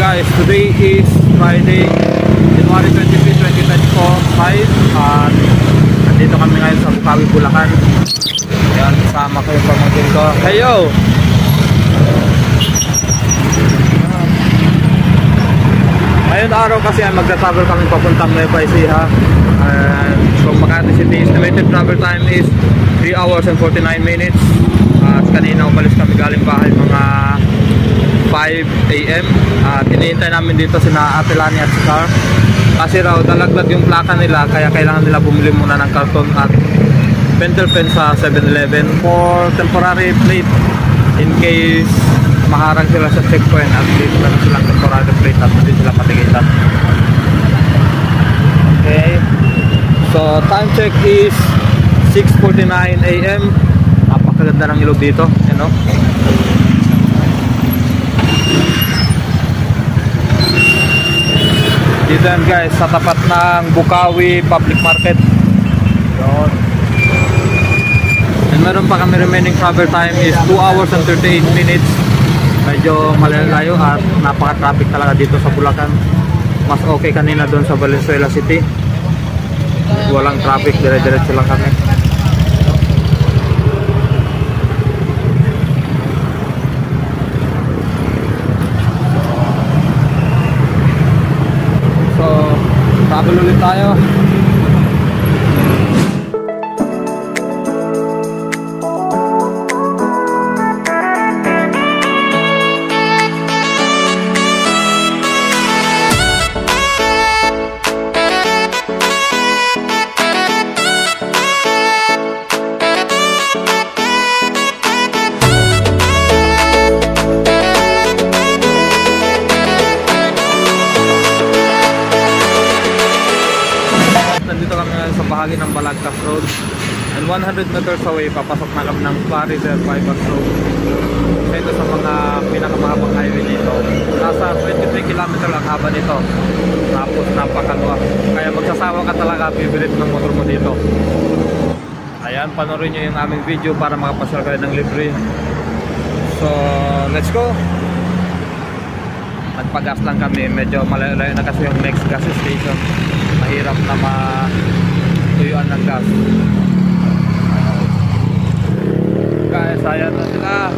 guys, today is Friday, January 23, 2024 at nandito kami ngayon sa Bukawi, Bulacan. Ayan, kasama ko yung pamangkin ko. Heyo! Ngayon araw kasi ay magta-travel kami papuntang Nueva Ecija. From Makati City, estimated travel time is 3 hours and 49 minutes. At kanina umalis kami galing bahay mga 5 AM at hinihintay namin dito sina Ate Lani at si Car kasi raw dalaglag yung plaka nila, kaya kailangan nila bumili muna ng karton at pentel pen sa 7-Eleven for temporary plate in case maharang sila sa checkpoint at dito na silang temporary plate at hindi sila patigitan. Okay, so time check is 6:49 AM. Napakaganda ng ilog dito, you know? Dito yan guys, sa tapat ng Bukawi Public Market. Yun. And meron pa kami remaining travel time is 2 hours and 38 minutes. Medyo malalayo at napaka-traffic talaga dito sa Bulacan. Mas okay kanina doon sa Valenzuela City. Walang traffic, dire-diretso lang kami. Travel ulit tayo. Sa bahagi ng Balagtas Road and 100 meters away papasok na kami ng Florida Bypass Road. Ito sa mga pinakamahabang highway dito, nasa 23 km lang haba nito, tapos napakalwa, kaya magsasawa ka talaga bibilit ng motor mo dito. Ayan, panoorin nyo yung aming video para makapasyal kayo ng libre. So let's go. Nagpagas lang kami, medyo malayo na kasi yung next gas station, mahirap na tuyuan ng gas. Guys, ayan na sila.